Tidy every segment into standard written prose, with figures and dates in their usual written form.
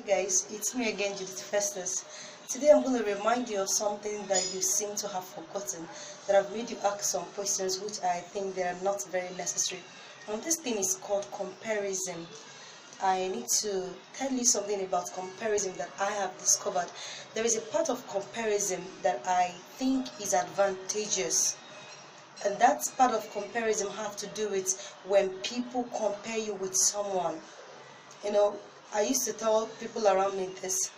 guys, it's me again, Judith Festus. Today I'm going to remind you of something that you seem to have forgotten, that I've made you ask some questions which I think they are not very necessary. And this thing is called comparison. I need to tell you something about comparison that I have discovered. There is a part of comparison that I think is advantageous. And that part of comparison have to do with when people compare you with someone. You know, I used to tell people around me this.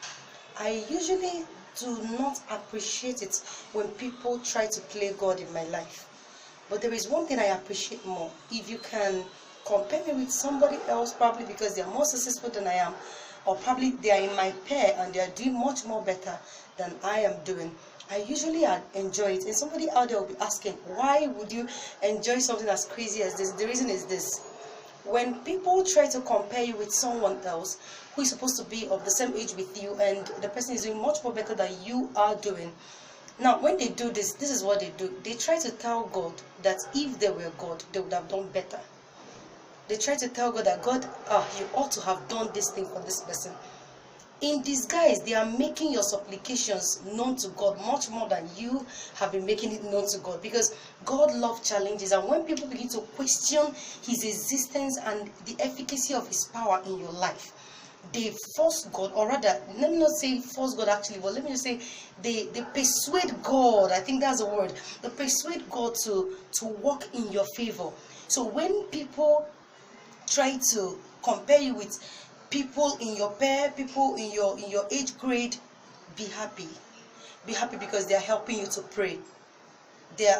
I usually do not appreciate it when people try to play God in my life. But there is one thing I appreciate more. If you can compare me with somebody else, probably because they are more successful than I am, or probably they are in my pair and they are doing much more better than I am doing, I usually enjoy it. And somebody out there will be asking, why would you enjoy something as crazy as this? The reason is this. When people try to compare you with someone else who is supposed to be of the same age with you and the person is doing much more better than you are doing. Now, when they do this, this is what they do. They try to tell God that if they were God, they would have done better. They try to tell God that God, you ought to have done this thing for this person. In disguise, they are making your supplications known to God much more than you have been making it known to God, because God loves challenges. And when people begin to question his existence and the efficacy of his power in your life, they force God, or rather, let me not say force God actually, but let me just say they persuade God. I think that's the word. They persuade God to work in your favor. So when people try to compare you with people in your pair, people in your age grade, be happy. Be happy because they are helping you to pray.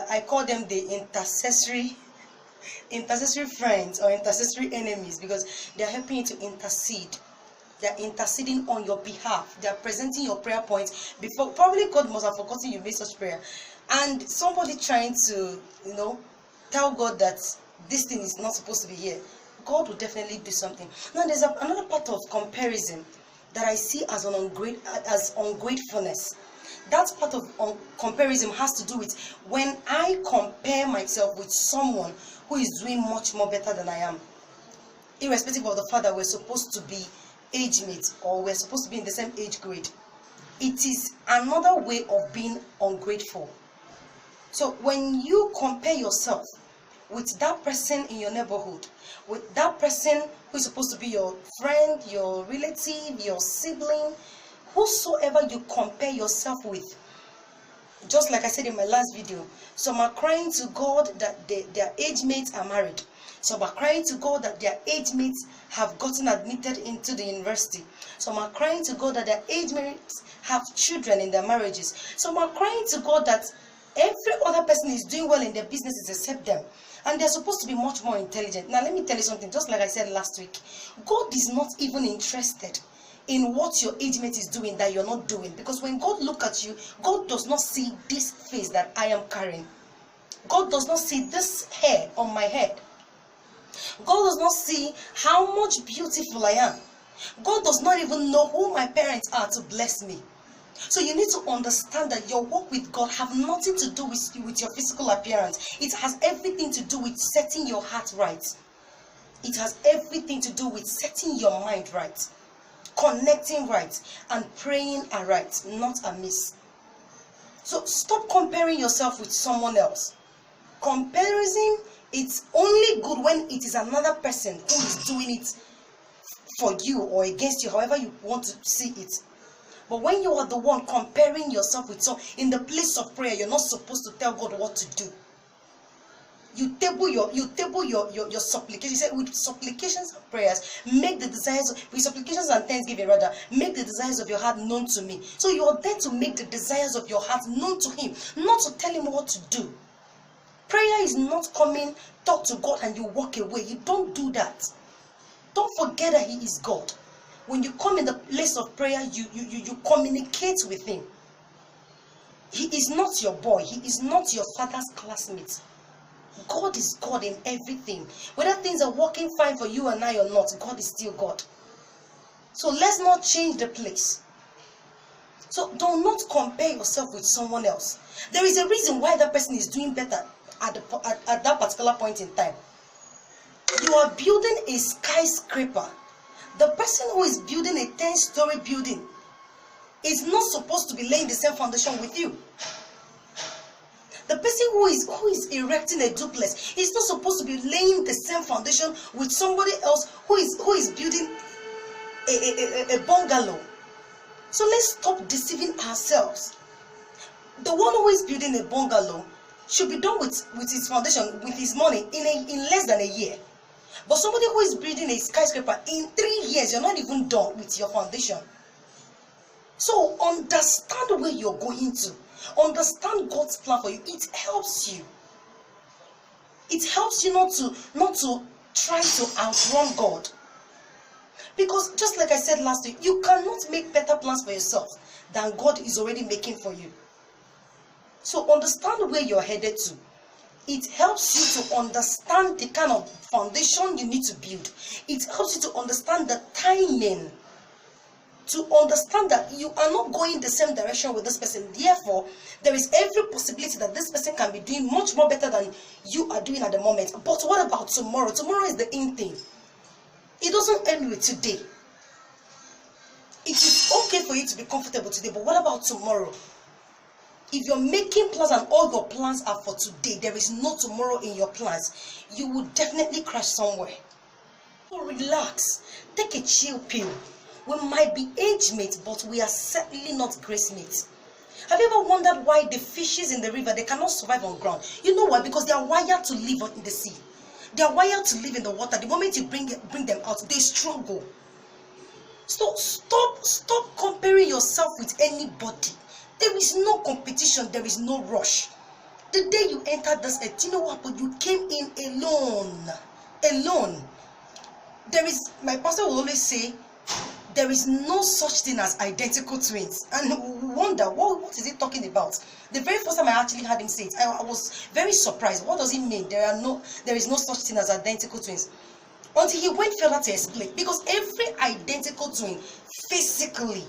I call them the intercessory friends or intercessory enemies, because they are helping you to intercede. They are interceding on your behalf. They are presenting your prayer points before. Probably God must have forgotten you made such prayer. And somebody trying to, tell God that this thing is not supposed to be here, God will definitely do something. Now, there's another part of comparison that I see as ungratefulness. That part of comparison has to do with when I compare myself with someone who is doing much more better than I am. Irrespective of the fact that we're supposed to be age mates or we're supposed to be in the same age grade. It is another way of being ungrateful. So when you compare yourself with that person in your neighborhood, with that person who is supposed to be your friend, your relative, your sibling, whosoever you compare yourself with, just like I said in my last video, some are crying to God that their age mates are married. Some are crying to God that their age mates have gotten admitted into the university. Some are crying to God that their age mates have children in their marriages. Some are crying to God that every other person is doing well in their businesses except them. And they're supposed to be much more intelligent. Now, let me tell you something. Just like I said last week, God is not even interested in what your age mate is doing that you're not doing. Because when God looks at you, God does not see this face that I am carrying. God does not see this hair on my head. God does not see how much beautiful I am. God does not even know who my parents are to bless me. So you need to understand that your walk with God have nothing to do with your physical appearance. It has everything to do with setting your heart right. It has everything to do with setting your mind right, connecting right, and praying aright, not amiss. So stop comparing yourself with someone else. Comparison, it's only good when it is another person who is doing it for you or against you, however you want to see it. But when you are the one comparing yourself with someone in the place of prayer, you're not supposed to tell God what to do. You table your supplications. You say, with supplications and prayers, make the desires with supplications and thanksgiving rather, make the desires of your heart known to me. So you are there to make the desires of your heart known to him, not to tell him what to do. Prayer is not coming, talk to God and you walk away. You don't do that. Don't forget that he is God. When you come in the place of prayer, you communicate with him. He is not your boy. He is not your father's classmate. God is God in everything. Whether things are working fine for you and I or not, God is still God. So let's not change the place. So do not compare yourself with someone else. There is a reason why that person is doing better at that particular point in time. You are building a skyscraper The person who is building a 10-story building is not supposed to be laying the same foundation with you. The person who is erecting a duplex is not supposed to be laying the same foundation with somebody else who is building a bungalow. So let's stop deceiving ourselves. The one who is building a bungalow should be done with his foundation, with his money, in less than a year. But somebody who is building a skyscraper, in 3 years, you're not even done with your foundation. So understand where you're going to. Understand God's plan for you. It helps you. It helps you not to try to outrun God. Because just like I said last week, you cannot make better plans for yourself than God is already making for you. So understand where you're headed to. It helps you to understand the kind of foundation you need to build. It helps you to understand the timing. To understand that you are not going the same direction with this person. Therefore, there is every possibility that this person can be doing much more better than you are doing at the moment. But what about tomorrow? Tomorrow is the in thing. It doesn't end with today. It is okay for you to be comfortable today, but what about tomorrow? If you're making plans and all your plans are for today, there is no tomorrow in your plans, you will definitely crash somewhere. So relax. Take a chill pill. We might be age mates, but we are certainly not grace mates. Have you ever wondered why the fishes in the river, they cannot survive on ground? You know why? Because they are wired to live in the sea. They are wired to live in the water. The moment you bring them out, they struggle. So stop comparing yourself with anybody. There is no competition. There is no rush. The day you entered this earth, you know what happened? You came in alone. Alone. My pastor will always say, there is no such thing as identical twins. And we wonder, what is he talking about? The very first time I actually heard him say it, I was very surprised. What does it mean? There is no such thing as identical twins. Until he went further to explain. Because every identical twin, physically,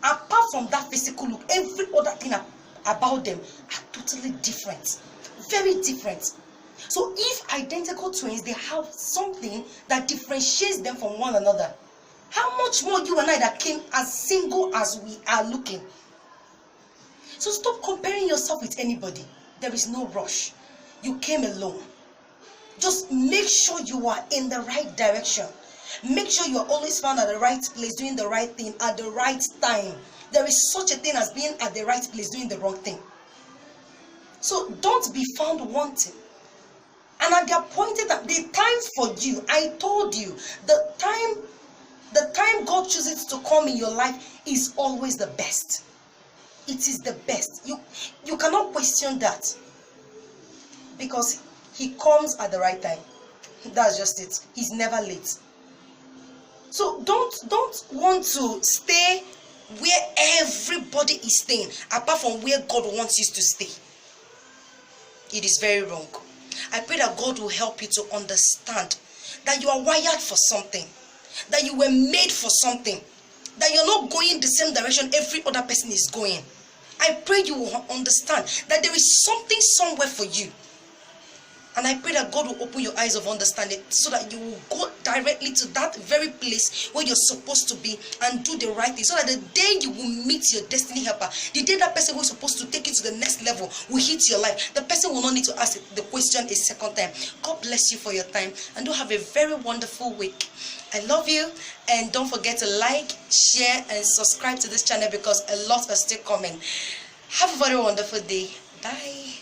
apart from that physical look, every other thing about them are totally different. Very different. So if identical twins, they have something that differentiates them from one another, how much more you and I that came as single as we are looking? So stop comparing yourself with anybody. There is no rush. You came alone. Just make sure you are in the right direction. Make sure you are always found at the right place, doing the right thing at the right time. There is such a thing as being at the right place, doing the wrong thing. So don't be found wanting. And at the appointed time, the time for you, I told you, the time God chooses to come in your life is always the best. It is the best. You cannot question that. Because he comes at the right time. That's just it. He's never late. So don't want to stay where everybody is staying, apart from where God wants you to stay. It is very wrong. I pray that God will help you to understand that you are wired for something, that you were made for something, that you're not going the same direction every other person is going. I pray you will understand that there is something somewhere for you. And I pray that God will open your eyes of understanding so that you will go directly to that very place where you're supposed to be and do the right thing. So that the day you will meet your destiny helper, the day that person who is supposed to take you to the next level will hit your life, the person will not need to ask the question a second time. God bless you for your time and do have a very wonderful week. I love you, and don't forget to like, share and subscribe to this channel because a lot are still coming. Have a very wonderful day. Bye.